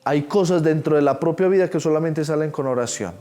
Hay cosas dentro de la propia vida que solamente salen con oración.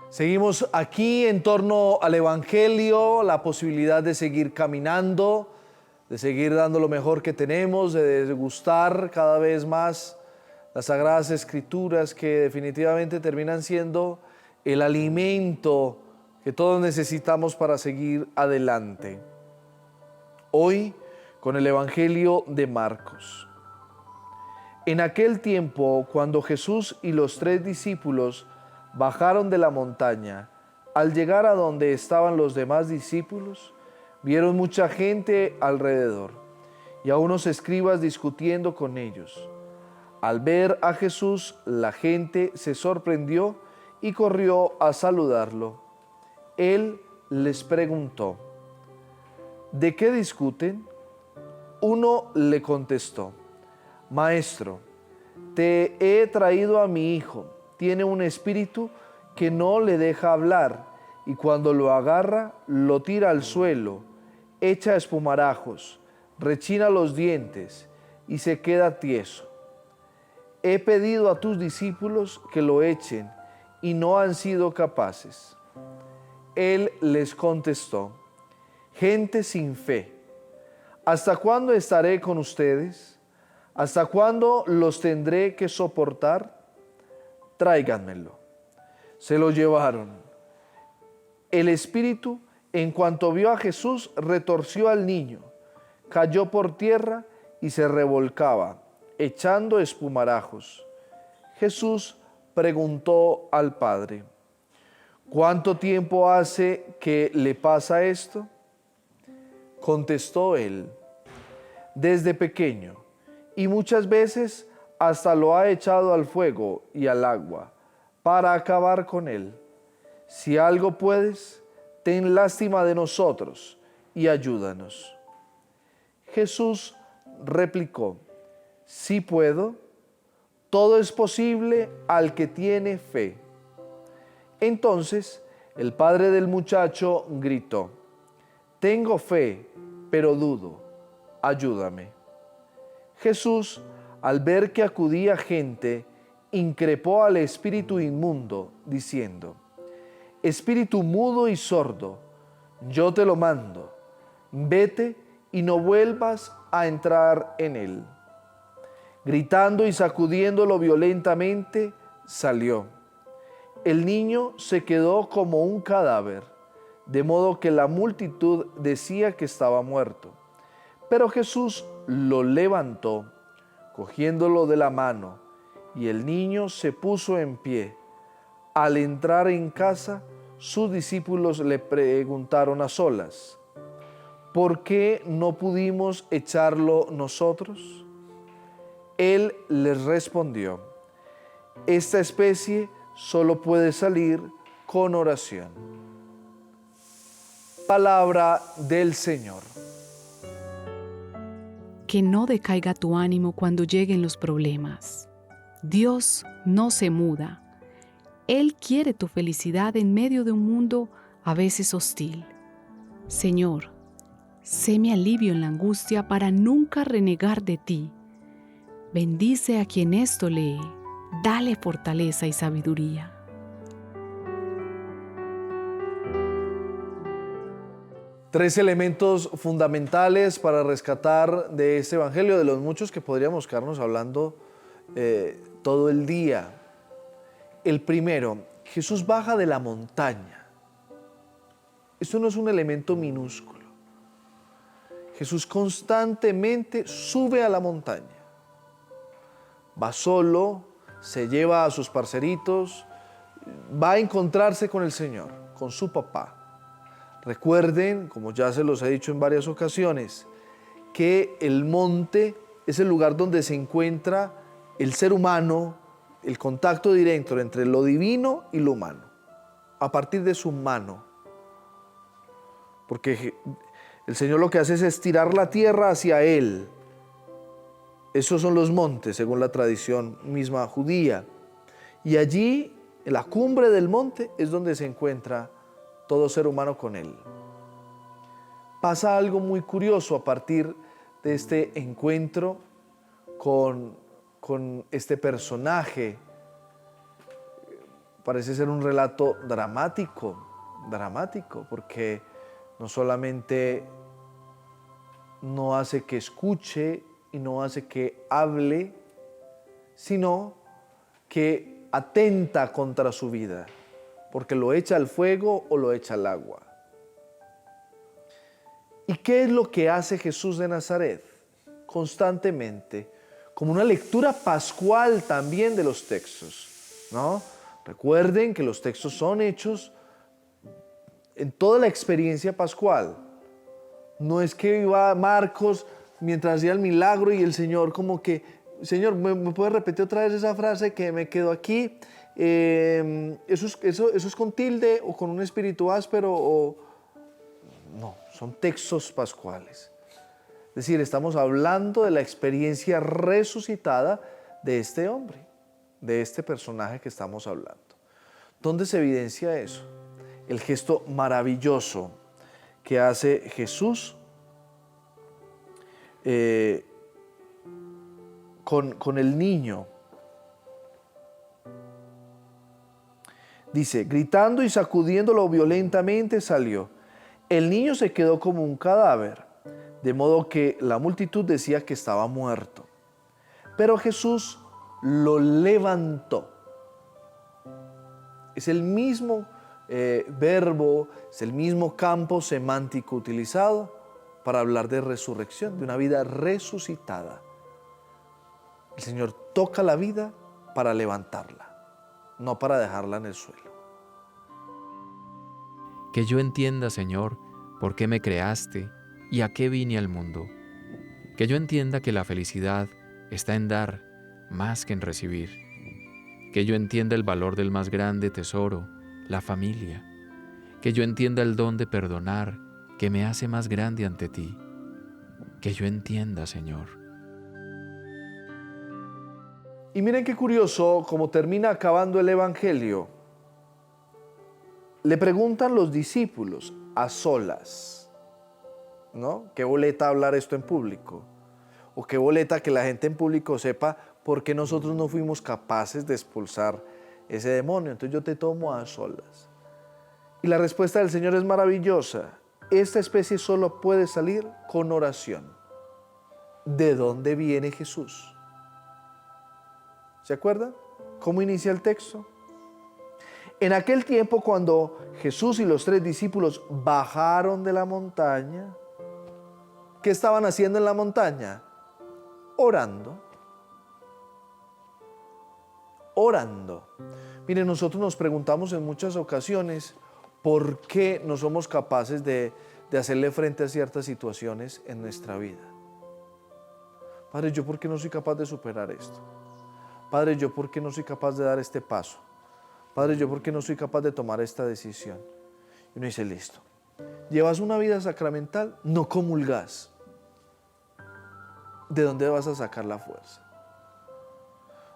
Seguimos aquí en torno al Evangelio, la posibilidad de seguir caminando, de seguir dando lo mejor que tenemos, de degustar cada vez más las Sagradas Escrituras que definitivamente terminan siendo el alimento que todos necesitamos para seguir adelante. Hoy con el Evangelio de Marcos. En aquel tiempo, cuando Jesús y los 3 discípulos bajaron de la montaña, al llegar a donde estaban los demás discípulos, vieron mucha gente alrededor y a unos escribas discutiendo con ellos. Al ver a Jesús, la gente se sorprendió y corrió a saludarlo. Él les preguntó: ¿de qué discuten? Uno le contestó: Maestro, te he traído a mi hijo. Tiene un espíritu que no le deja hablar, y cuando lo agarra, lo tira al suelo, echa espumarajos, rechina los dientes y se queda tieso. He pedido a tus discípulos que lo echen, y no han sido capaces. Él les contestó: gente sin fe, ¿hasta cuándo estaré con ustedes? ¿Hasta cuándo los tendré que soportar? Tráiganmelo. Se lo llevaron. El espíritu, en cuanto vio a Jesús, retorció al niño, cayó por tierra y se revolcaba, echando espumarajos. Jesús preguntó al padre: ¿cuánto tiempo hace que le pasa esto? Contestó él: desde pequeño, y muchas veces hasta lo ha echado al fuego y al agua para acabar con él. Si algo puedes, ten lástima de nosotros y ayúdanos. Jesús replicó: sí puedo, todo es posible al que tiene fe. Entonces el padre del muchacho gritó: tengo fe, pero dudo, ayúdame. Jesús, al ver que acudía gente, increpó al espíritu inmundo, diciendo: espíritu mudo y sordo, yo te lo mando, vete y no vuelvas a entrar en él. Gritando y sacudiéndolo violentamente, salió. El niño se quedó como un cadáver, de modo que la multitud decía que estaba muerto. Pero Jesús lo levantó, cogiéndolo de la mano, y el niño se puso en pie. Al entrar en casa, sus discípulos le preguntaron a solas: ¿por qué no pudimos echarlo nosotros? Él les respondió: esta especie solo puede salir con oración. Palabra del Señor. Que no decaiga tu ánimo cuando lleguen los problemas. Dios no se muda. Él quiere tu felicidad en medio de un mundo a veces hostil. Señor, sé mi alivio en la angustia para nunca renegar de ti. Bendice a quien esto lee. Dale fortaleza y sabiduría. Tres elementos fundamentales para rescatar de este evangelio, de los muchos que podríamos quedarnos hablando todo el día. El primero, Jesús baja de la montaña. Esto no es un elemento minúsculo. Jesús constantemente sube a la montaña. Va solo, se lleva a sus parceritos, va a encontrarse con el Señor, con su papá. Recuerden, como ya se los he dicho en varias ocasiones, que el monte es el lugar donde se encuentra el ser humano, el contacto directo entre lo divino y lo humano, a partir de su mano. Porque el Señor lo que hace es estirar la tierra hacia Él. Esos son los montes, según la tradición misma judía. Y allí En la cumbre del monte es donde se encuentra todo ser humano con Él. Pasa algo muy curioso a partir de este encuentro con este personaje. Parece ser un relato dramático, porque no solamente no hace que escuche y no hace que hable, sino que atenta contra su vida, porque lo echa al fuego o lo echa al agua. ¿Y qué es lo que hace Jesús de Nazaret? Constantemente, como una lectura pascual también de los textos, ¿no? Recuerden que los textos son hechos en toda la experiencia pascual. No es que iba Marcos mientras hacía el milagro y el Señor como que, Señor, ¿me puedes repetir otra vez esa frase que me quedó aquí? ¿Eso es con tilde o con un espíritu áspero? No, son textos pascuales. Es decir, estamos hablando de la experiencia resucitada de este hombre, de este personaje que estamos hablando. ¿Dónde se evidencia eso? El gesto maravilloso que hace Jesús con el niño. Dice, gritando y sacudiéndolo violentamente salió. El niño se quedó como un cadáver, de modo que la multitud decía que estaba muerto. Pero Jesús lo levantó. Es el mismo verbo, es el mismo campo semántico utilizado para hablar de resurrección, de una vida resucitada. El Señor toca la vida para levantarla, no para dejarla en el suelo. Que yo entienda, Señor, por qué me creaste y a qué vine al mundo. Que yo entienda que la felicidad está en dar más que en recibir. Que yo entienda el valor del más grande tesoro, la familia. Que yo entienda el don de perdonar que me hace más grande ante ti. Que yo entienda, Señor. Y miren qué curioso cómo termina acabando el Evangelio. Le preguntan los discípulos a solas, ¿no? ¿Qué boleta hablar esto en público? ¿O qué boleta que la gente en público sepa por qué nosotros no fuimos capaces de expulsar ese demonio? Entonces yo te tomo a solas. Y la respuesta del Señor es maravillosa. Esta especie solo puede salir con oración. ¿De dónde viene Jesús? ¿Se acuerdan? ¿Cómo inicia el texto? En aquel tiempo, cuando Jesús y los 3 discípulos bajaron de la montaña, ¿qué estaban haciendo en la montaña? Orando. Orando. Miren, nosotros nos preguntamos en muchas ocasiones por qué no somos capaces de hacerle frente a ciertas situaciones en nuestra vida. Padre, ¿yo por qué no soy capaz de superar esto? Padre, ¿yo por qué no soy capaz de dar este paso? Padre, ¿yo por qué no soy capaz de tomar esta decisión? Y uno dice, listo. ¿Llevas una vida sacramental? No comulgás. ¿De dónde vas a sacar la fuerza?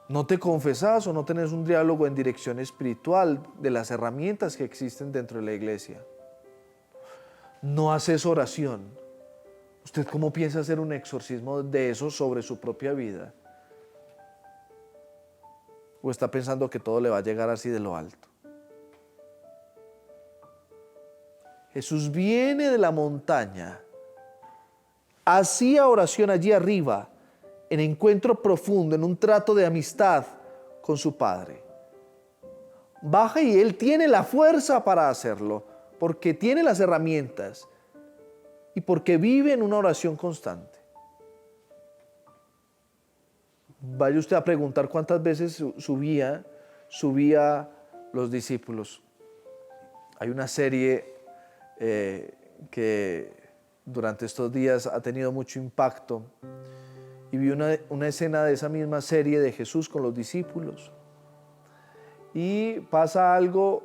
¿No te confesás o no tenés un diálogo en dirección espiritual de las herramientas que existen dentro de la iglesia? ¿No haces oración? ¿Usted cómo piensa hacer un exorcismo de eso sobre su propia vida? ¿O está pensando que todo le va a llegar así de lo alto? Jesús viene de la montaña, hacía oración allí arriba, en encuentro profundo, en un trato de amistad con su Padre. Baja y Él tiene la fuerza para hacerlo, porque tiene las herramientas y porque vive en una oración constante. Vaya usted a preguntar cuántas veces subía los discípulos. Hay una serie que durante estos días ha tenido mucho impacto y vi una escena de esa misma serie de Jesús con los discípulos y pasa algo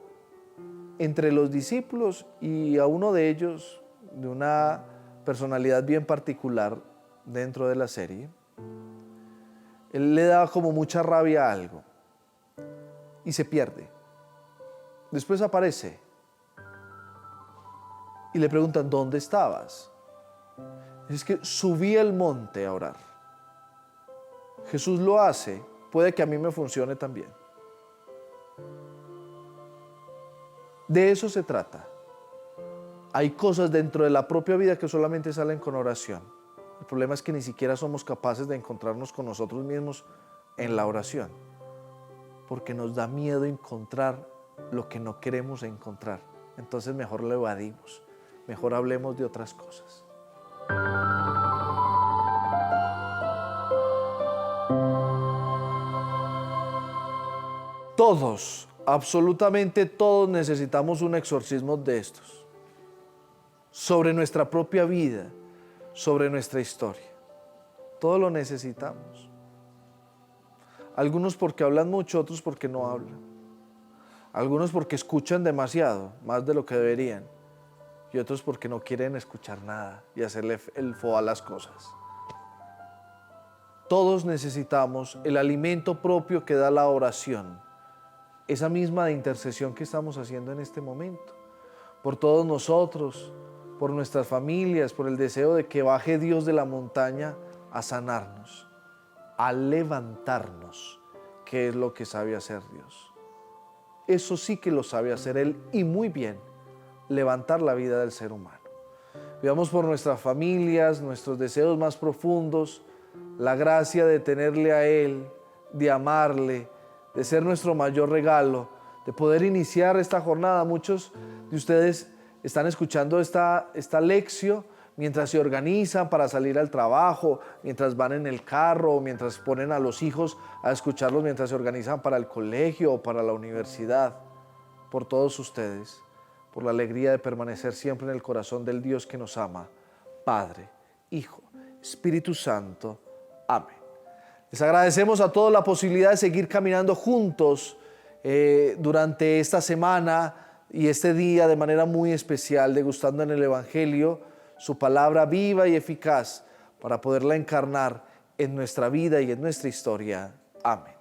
entre los discípulos y a uno de ellos, de una personalidad bien particular dentro de la serie. Él le da como mucha rabia a algo y se pierde. Después aparece y le preguntan, ¿dónde estabas? Es que subí al monte a orar. Jesús lo hace, puede que a mí me funcione también. De eso se trata. Hay cosas dentro de la propia vida que solamente salen con oración. El problema es que ni siquiera somos capaces de encontrarnos con nosotros mismos en la oración, porque nos da miedo encontrar lo que no queremos encontrar. Entonces mejor lo evadimos, mejor hablemos de otras cosas. Todos, absolutamente todos necesitamos un exorcismo de estos, sobre nuestra propia vida, sobre nuestra historia. Todos lo necesitamos. Algunos porque hablan mucho, otros porque no hablan. Algunos porque escuchan demasiado, más de lo que deberían. Y otros porque no quieren escuchar nada y hacerle el fo a las cosas. Todos necesitamos el alimento propio que da la oración, esa misma de intercesión que estamos haciendo en este momento, por todos nosotros, por nuestras familias, por el deseo de que baje Dios de la montaña a sanarnos, a levantarnos, que es lo que sabe hacer Dios. Eso sí que lo sabe hacer Él, y muy bien, levantar la vida del ser humano. Veamos por nuestras familias, nuestros deseos más profundos, la gracia de tenerle a Él, de amarle, de ser nuestro mayor regalo, de poder iniciar esta jornada. Muchos de ustedes están escuchando esta lección mientras se organizan para salir al trabajo, mientras van en el carro, mientras ponen a los hijos a escucharlos, mientras se organizan para el colegio o para la universidad. Por todos ustedes, por la alegría de permanecer siempre en el corazón del Dios que nos ama, Padre, Hijo, Espíritu Santo. Amén. Les agradecemos a todos la posibilidad de seguir caminando juntos durante esta semana y este día de manera muy especial, degustando en el Evangelio su palabra viva y eficaz para poderla encarnar en nuestra vida y en nuestra historia. Amén.